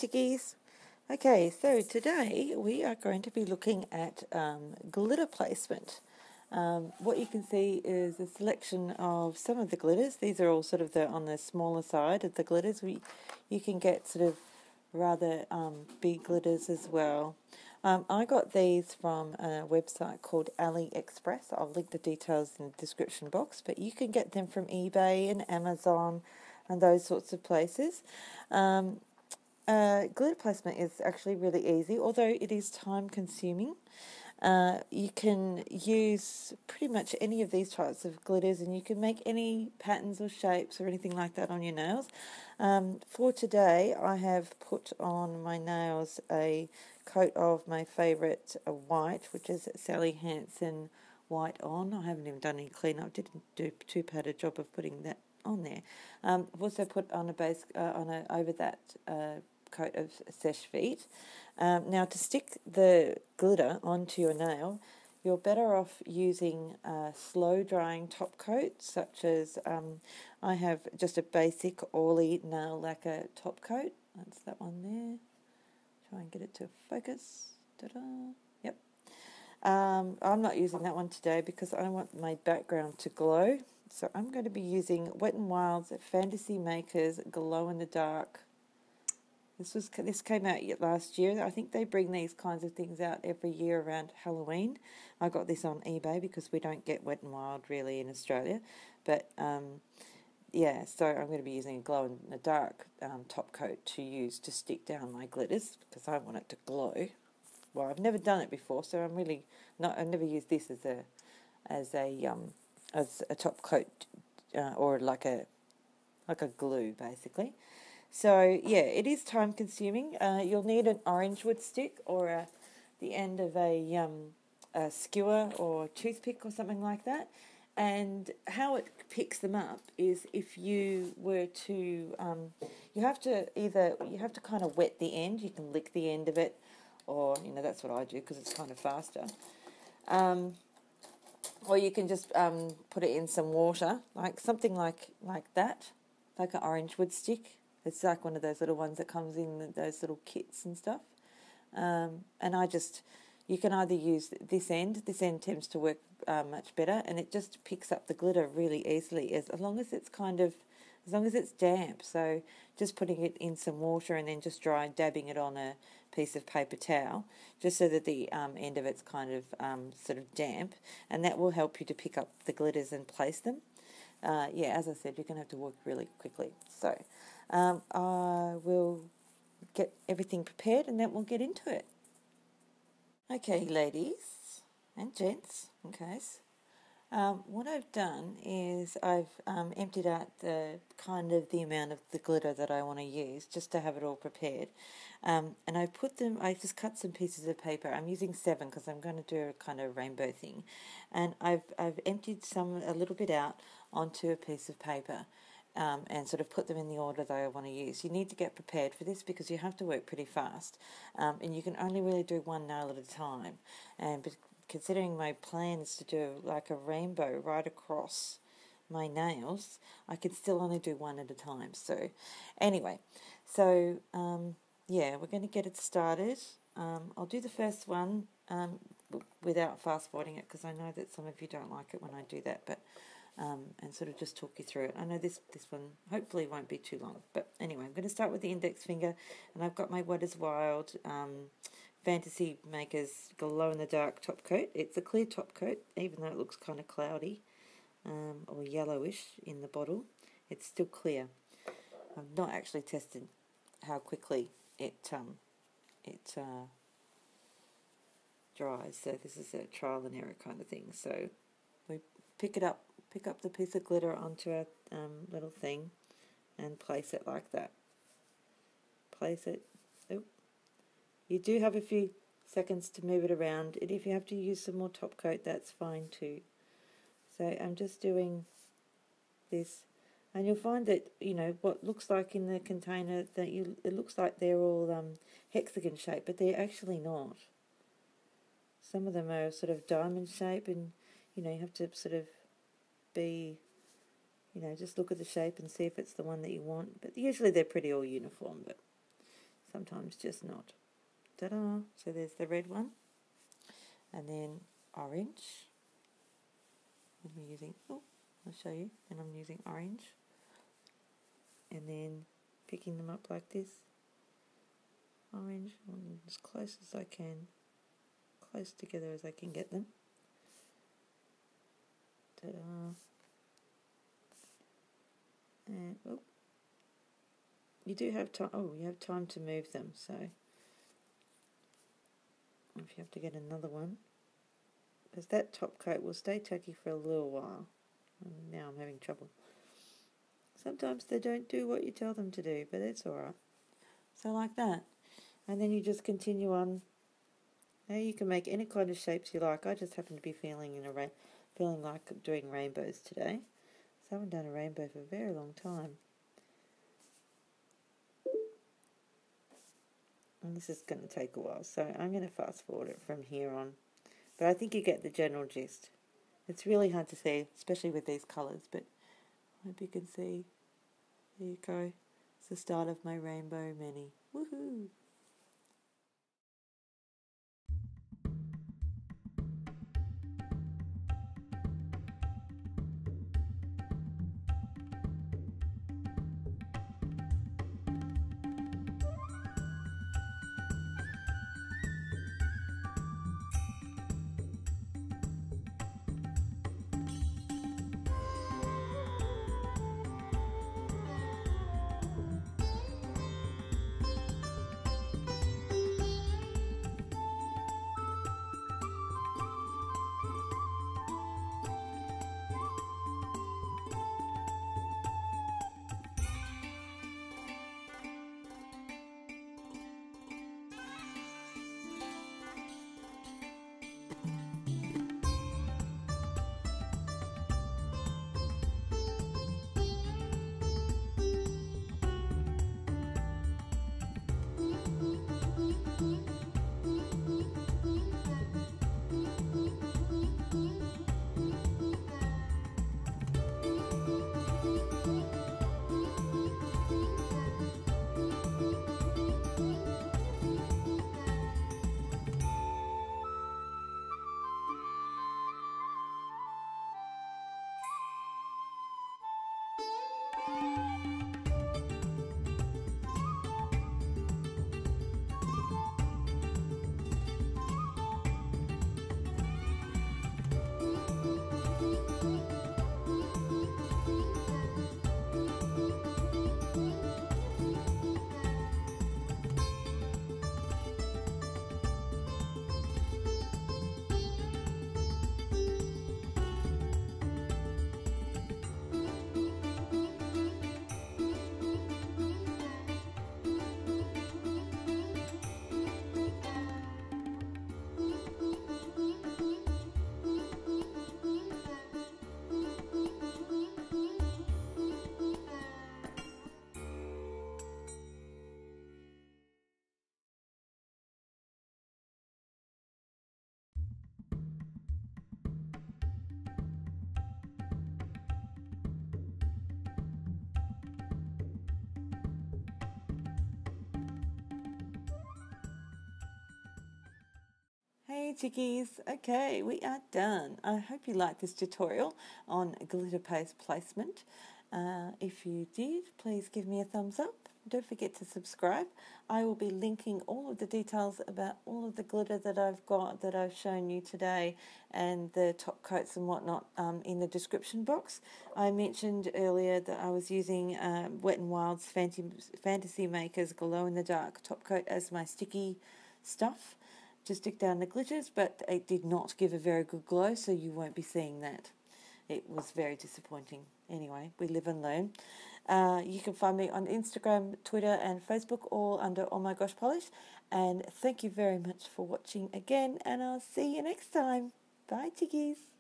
Chickies. Okay, so today we are going to be looking at glitter placement. What you can see is a selection of some of the glitters. These are all sort of on the smaller side of the glitters. You can get sort of rather big glitters as well. I got these from a website called AliExpress. I'll link the details in the description box, but you can get them from eBay and Amazon and those sorts of places. Glitter placement is actually really easy, although it is time consuming. You can use pretty much any of these types of glitters and you can make any patterns or shapes or anything like that on your nails. For today, I have put on my nails a coat of my favourite white, which is Sally Hansen White On. I haven't even done any clean-up. Didn't do too bad a job of putting that on there. I've also put on a base over that coat of Seche Vite. Now, to stick the glitter onto your nail, you're better off using a slow drying top coat, such as I have just a basic Orly nail lacquer top coat. That's that one there. Try and get it to focus. Ta-da. Yep. I'm not using that one today because I want my background to glow. So I'm going to be using Wet n Wild's Fantasy Makers Glow in the Dark. This came out last year. I think they bring these kinds of things out every year around Halloween. I got this on eBay because we don't get Wet n Wild really in Australia. But yeah, so I'm going to be using a glow in the dark top coat to use to stick down my glitters because I want it to glow. Well, I've never done it before, so I'm really not. I've never used this as a top coat or like a glue basically. So yeah, it is time consuming. You'll need an orange wood stick or the end of a skewer or toothpick or something like that. And how it picks them up is if you were to, you have to kind of wet the end. You can lick the end of it, or that's what I do because it's kind of faster. Or you can just put it in some water, like something like that, like an orange wood stick. It's like one of those little ones that comes in those little kits and stuff. And you can either use this end. This end tends to work much better, and it just picks up the glitter really easily as long as it's damp. So just putting it in some water and then just dabbing it on a piece of paper towel, just so that the end of it's kind of sort of damp, and that will help you to pick up the glitters and place them. Yeah, as I said, you're going to have to work really quickly. So I will get everything prepared and then we'll get into it. Okay, ladies and gents, in case. What I've done is I've emptied out the amount of the glitter that I want to use just to have it all prepared. And I just cut some pieces of paper. I'm using 7 because I'm going to do a kind of rainbow thing. And I've emptied a little bit out onto a piece of paper. And sort of put them in the order that I want to use. You need to get prepared for this because you have to work pretty fast, and you can only really do one nail at a time. And considering my plan is to do like a rainbow right across my nails, I can still only do one at a time. So anyway, yeah, we're going to get it started. I'll do the first one without fast forwarding it because I know that some of you don't like it when I do that, but and sort of just talk you through it. I know this one hopefully won't be too long, but anyway, I'm going to start with the index finger, and I've got my What is Wild Fantasy Makers Glow in the Dark top coat. It's a clear top coat, even though it looks kind of cloudy or yellowish in the bottle. It's still clear. I've not actually tested how quickly it dries, so this is a trial and error kind of thing. So we pick up the piece of glitter onto our little thing and place it like that. Place it. Oh. You do have a few seconds to move it around, and if you have to use some more top coat, that's fine too. So I'm just doing this, and you'll find that what looks like in the container it looks like they're all hexagon shape, but they're actually not. Some of them are sort of diamond shape, and you have to sort of be, just look at the shape and see if it's the one that you want. But usually they're pretty all uniform. But sometimes just not. Ta-da! So there's the red one. And then orange. I'm using, I'll show you. And I'm using orange. And then picking them up like this. Orange, as close as I can. Close together as I can get them. Ta-da! And, oh. You do have time, you have time to move them, so if you have to get another one, because that top coat will stay tacky for a little while. And now I'm having trouble. Sometimes they don't do what you tell them to do, but it's alright. So like that. And then you just continue on. Now you can make any kind of shapes you like. I just happen to be feeling like doing rainbows today. So I haven't done a rainbow for a very long time. And this is going to take a while, so I'm going to fast forward it from here on. But I think you get the general gist. It's really hard to see, especially with these colours, but I hope you can see. There you go. It's the start of my rainbow mini. Woohoo! Hey Chickies, okay, we are done. I hope you liked this tutorial on glitter paste placement. If you did, please give me a thumbs up. Don't forget to subscribe. I will be linking all of the details about all of the glitter that I've got, that I've shown you today, and the top coats and whatnot in the description box. I mentioned earlier that I was using Wet n Wild's Fantasy Makers Glow in the Dark top coat as my sticky stuff to stick down the glitters, but it did not give a very good glow, so you won't be seeing that. It was very disappointing. Anyway, we live and learn. You can find me on Instagram, Twitter and Facebook, all under Oh My Gosh Polish. And thank you very much for watching again, and I'll see you next time. Bye, Chickies.